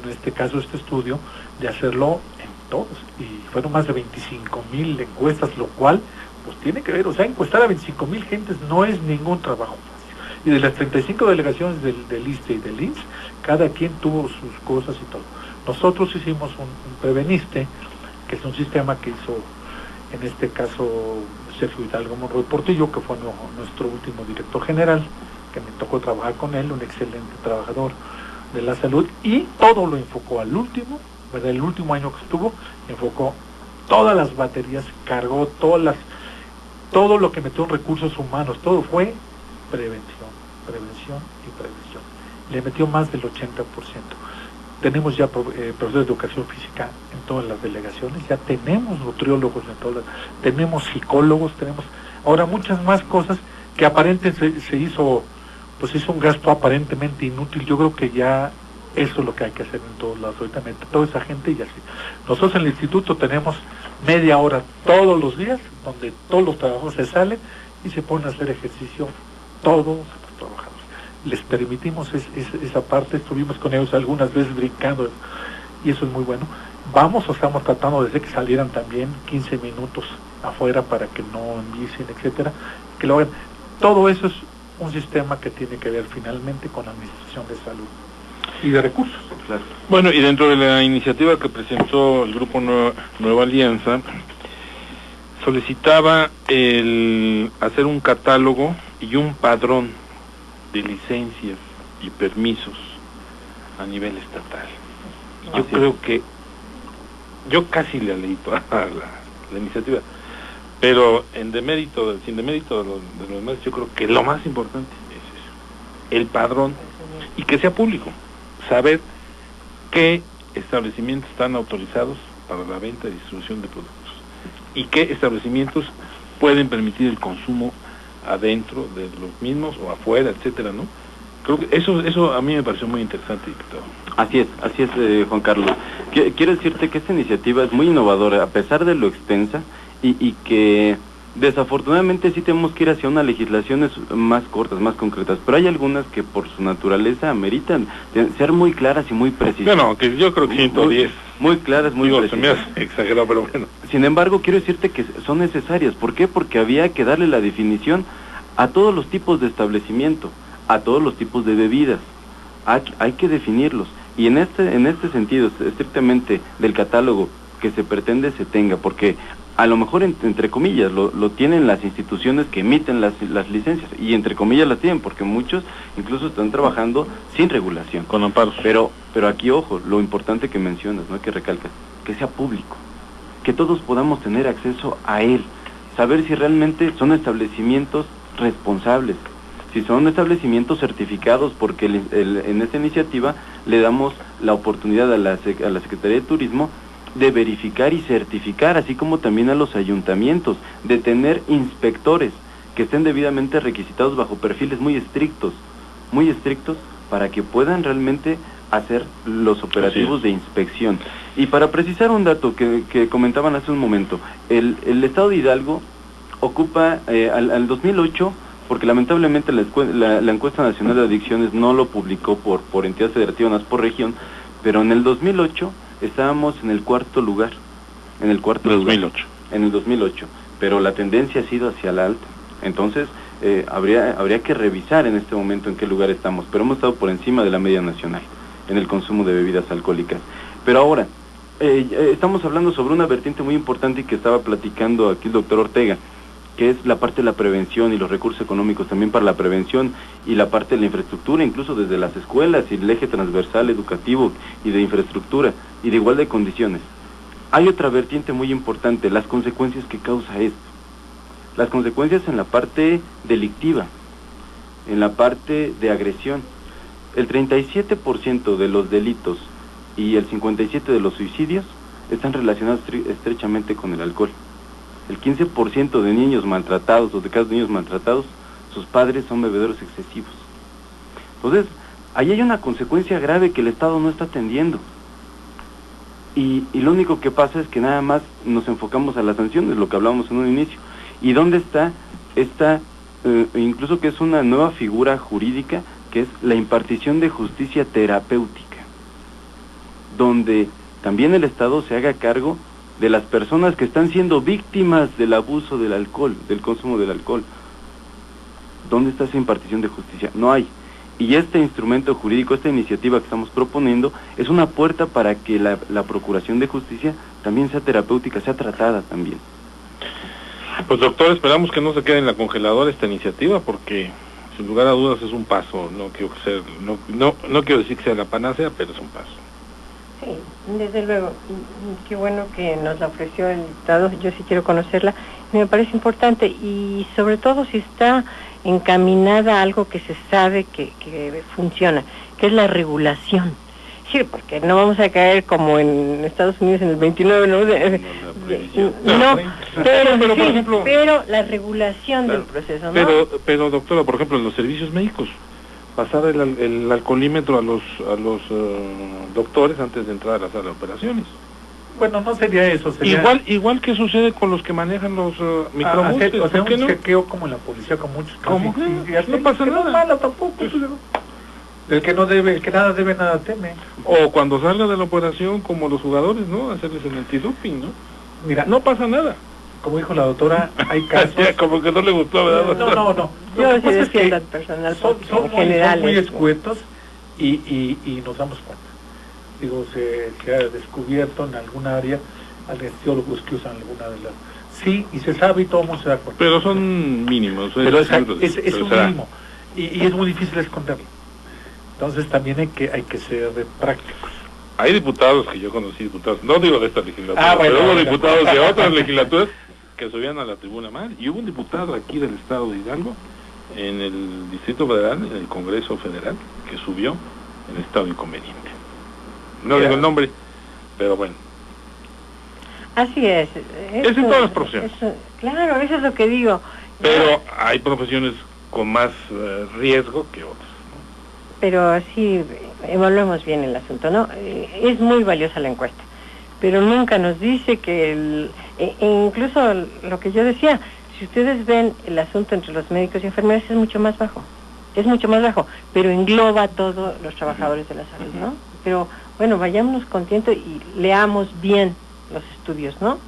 este caso, este estudio, de hacerlo en todos, y fueron más de 25,000 encuestas, lo cual, pues tiene que ver, o sea, encuestar a 25,000 gentes no es ningún trabajo fácil. Y de las 35 delegaciones del ISSSTE y del IMSS, cada quien tuvo sus cosas y todo. Nosotros hicimos un Preveniste, que es un sistema que hizo, en este caso, Sergio Hidalgo Monroy Portillo, que fue nuestro último director general, que me tocó trabajar con él, un excelente trabajador de la salud, y todo lo enfocó al último, ¿verdad? El último año que estuvo, enfocó todas las baterías, cargó todo lo que metió en recursos humanos, todo fue prevención y prevención. Le metió más del 80%. Tenemos ya profesores de educación física en todas las delegaciones, ya tenemos nutriólogos en todas tenemos psicólogos, tenemos ahora muchas más cosas que aparentemente se hizo un gasto aparentemente inútil. Yo creo que ya eso es lo que hay que hacer en todos lados, ahorita toda esa gente y así. Nosotros en el instituto tenemos media hora todos los días, donde todos los trabajadores se salen y se ponen a hacer ejercicio, todos los trabajadores. Les permitimos esa parte, estuvimos con ellos algunas veces brincando, y eso es muy bueno. Estamos tratando de que salieran también 15 minutos afuera para que no envicien, etcétera, que lo hagan. Todo eso es un sistema que tiene que ver finalmente con la administración de salud y de recursos. Claro. Bueno, y dentro de la iniciativa que presentó el Grupo Nueva Alianza, solicitaba el hacer un catálogo y un padrón de licencias y permisos a nivel estatal. Yo creo que yo casi le leí toda la iniciativa, pero sin demérito de los demás, yo creo que lo más importante es eso, el padrón, y que sea público, saber qué establecimientos están autorizados para la venta y distribución de productos y qué establecimientos pueden permitir el consumo adentro de los mismos o afuera, etcétera, ¿no? Creo que eso a mí me pareció muy interesante, diputado. Así es, Juan Carlos. Quiero decirte que esta iniciativa es muy innovadora, a pesar de lo extensa, y que desafortunadamente sí tenemos que ir hacia unas legislaciones más cortas, más concretas, pero hay algunas que por su naturaleza ameritan ser muy claras y muy precisas. Bueno, que yo creo que 110. Muy claras, muy precisas. Se me hace exagerado, pero bueno. Sin embargo, quiero decirte que son necesarias. ¿Por qué? Porque había que darle la definición a todos los tipos de establecimiento, a todos los tipos de bebidas. Hay que definirlos. Y en este sentido, estrictamente del catálogo que se pretende se tenga, porque a lo mejor entre comillas lo tienen las instituciones que emiten las licencias, y entre comillas las tienen porque muchos incluso están trabajando sin regulación, con amparos. Pero aquí, ojo, lo importante que mencionas, ¿no?, que recalcas, que sea público, que todos podamos tener acceso a él, saber si realmente son establecimientos responsables, si son establecimientos certificados, porque en esta iniciativa le damos la oportunidad a la Secretaría de Turismo de verificar y certificar, así como también a los ayuntamientos, de tener inspectores que estén debidamente requisitados bajo perfiles muy estrictos, para que puedan realmente hacer los operativos de inspección. Y para precisar un dato que comentaban hace un momento, el Estado de Hidalgo ocupa al 2008, porque lamentablemente la Encuesta Nacional de Adicciones no lo publicó por entidad federativa, no es por región, pero en el 2008 estábamos en el cuarto lugar. En el 2008. Pero la tendencia ha sido hacia la alta. Entonces, habría que revisar en este momento en qué lugar estamos. Pero hemos estado por encima de la media nacional en el consumo de bebidas alcohólicas. Pero ahora, estamos hablando sobre una vertiente muy importante que estaba platicando aquí el doctor Ortega, que es la parte de la prevención y los recursos económicos también para la prevención, y la parte de la infraestructura, incluso desde las escuelas y el eje transversal educativo y de infraestructura. y de igualdad de condiciones. Hay otra vertiente muy importante, las consecuencias que causa esto. Las consecuencias en la parte delictiva, en la parte de agresión. El 37% de los delitos y el 57% de los suicidios están relacionados estrechamente con el alcohol. El 15% de niños maltratados o de casos de niños maltratados, sus padres son bebedores excesivos. Entonces, ahí hay una consecuencia grave que el Estado no está atendiendo. Y lo único que pasa es que nada más nos enfocamos a las sanciones, lo que hablábamos en un inicio. ¿Y dónde está esta, incluso que es una nueva figura jurídica, que es la impartición de justicia terapéutica? Donde también el Estado se haga cargo de las personas que están siendo víctimas del abuso del alcohol, del consumo del alcohol. ¿Dónde está esa impartición de justicia? No hay. Y este instrumento jurídico, esta iniciativa que estamos proponiendo, es una puerta para que la procuración de justicia también sea terapéutica, sea tratada también. Pues doctor, esperamos que no se quede en la congeladora esta iniciativa, porque sin lugar a dudas es un paso. No quiero decir que sea la panacea, pero es un paso. Sí, desde luego. Qué bueno que nos la ofreció el diputado. Yo sí quiero conocerla. Me parece importante, y sobre todo si está encaminada a algo que se sabe que funciona, que es la regulación. Sí, porque no vamos a caer como en Estados Unidos en el 29, ¿no? Pero la regulación del proceso, ¿no? Pero doctora, por ejemplo, en los servicios médicos, pasar el alcoholímetro a los doctores antes de entrar a la sala de operaciones. Bueno, no sería eso, sería... Igual que sucede con los que manejan los microbuses. O sea, un chequeo como en la policía, con muchos casos. ¿Cómo? No pasa nada. No es malo tampoco. El que nada debe, nada teme. O cuando salga de la operación, como los jugadores, ¿no? Hacerles el antidoping, ¿no? Mira, no pasa nada. Como dijo la doctora, hay casos... como que no le gustó, ¿verdad? No. Yo sí decía tan personal, son muy escuetos y nos damos cuenta. Digo, se ha descubierto en alguna área anestesiólogos que usan alguna de las... Sí, y se sabe y todo el mundo se da cuenta. Pero son mínimos. Pero es un mínimo. Y es muy difícil esconderlo. Entonces también hay que ser prácticos. Hay diputados que yo conocí, no digo de esta legislatura, pero hubo diputados de otras legislaturas que subían a la tribuna mal. Y hubo un diputado aquí del estado de Hidalgo, en el Distrito Federal, en el Congreso Federal, que subió en estado inconveniente. No digo el nombre, pero bueno. Así es. Es en todas las profesiones. Claro, eso es lo que digo. Pero hay profesiones con más riesgo que otras. Pero sí, evaluemos bien el asunto, ¿no? Es muy valiosa la encuesta, pero nunca nos dice que incluso lo que yo decía, si ustedes ven el asunto entre los médicos y enfermeras es mucho más bajo, pero engloba a todos los trabajadores de la salud, ¿no? Pero bueno, vayámonos con tiento y leamos bien los estudios, ¿no?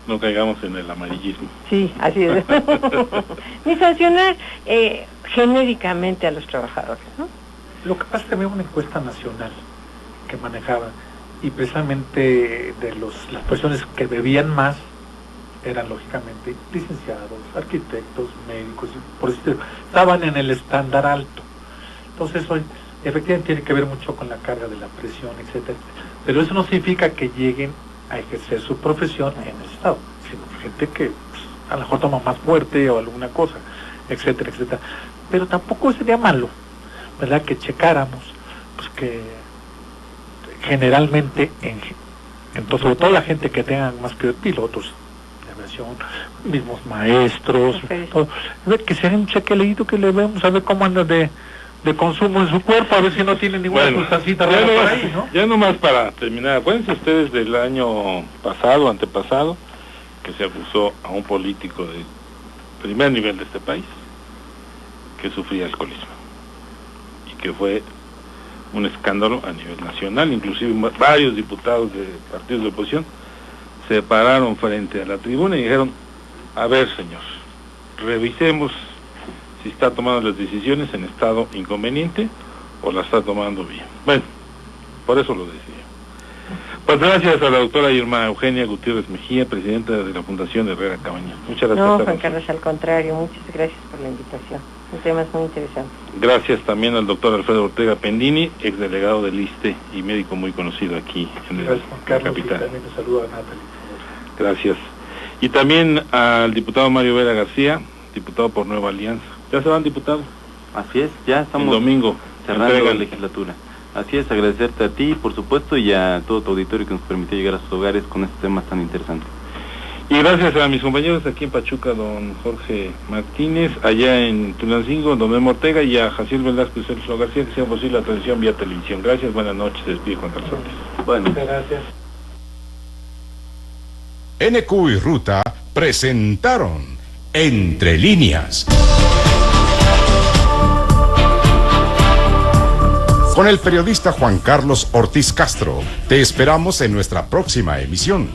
No caigamos en el amarillismo. Sí, así es. Ni sancionar genéricamente a los trabajadores, ¿no? Lo que pasa es que había una encuesta nacional que manejaba, y precisamente de las personas que bebían más eran lógicamente licenciados, arquitectos, médicos, por eso estaban en el estándar alto. Entonces hoy efectivamente tiene que ver mucho con la carga de la presión, etcétera. Pero eso no significa que lleguen a ejercer su profesión en el Estado, sino gente que a lo mejor toma más fuerte o alguna cosa, etcétera, etcétera. Pero tampoco sería malo, ¿verdad?, que checáramos, pues que generalmente, entonces, sobre todo la gente que tengan más que pilotos de aviación, mismos maestros, todo, que se haga un cheque leído, que le vemos a ver cómo anda de consumo en su cuerpo, a ver si no tiene ninguna sustancita rara por ahí, ¿no? Ya nomás para terminar, acuérdense ustedes del año pasado, antepasado, que se acusó a un político de primer nivel de este país que sufría alcoholismo y que fue un escándalo a nivel nacional. Inclusive varios diputados de partidos de oposición se pararon frente a la tribuna y dijeron: a ver, señor, revisemos si está tomando las decisiones en estado inconveniente o la está tomando bien. Bueno, por eso lo decía. Pues gracias a la doctora Irma Eugenia Gutiérrez Mejía, presidenta de la Fundación Herrera Cabañas. Muchas gracias. No, Juan Carlos, al contrario, muchas gracias por la invitación. un tema muy interesante. Gracias también al doctor Alfredo Ortega Pendini, exdelegado del ISSSTE y médico muy conocido aquí en la capital. Y también te saludo a Natalie. Gracias. Y también al diputado Mario Vera García, diputado por Nueva Alianza. ¿Ya se van, diputado? Así es, ya estamos el domingo cerrando la legislatura. Así es, agradecerte a ti, por supuesto, y a todo tu auditorio que nos permitió llegar a sus hogares con estos temas tan interesantes. Y gracias a mis compañeros aquí en Pachuca, don Jorge Martínez, allá en Tulancingo, don Memo Ortega, y a Jaciel Velázquez y Celso García, que sea posible la transmisión vía televisión. Gracias, buenas noches, se despide Juan Carlos Ortiz. Bueno. Muchas gracias. NQ y Ruta presentaron Entre Líneas. Con el periodista Juan Carlos Ortiz Castro, te esperamos en nuestra próxima emisión.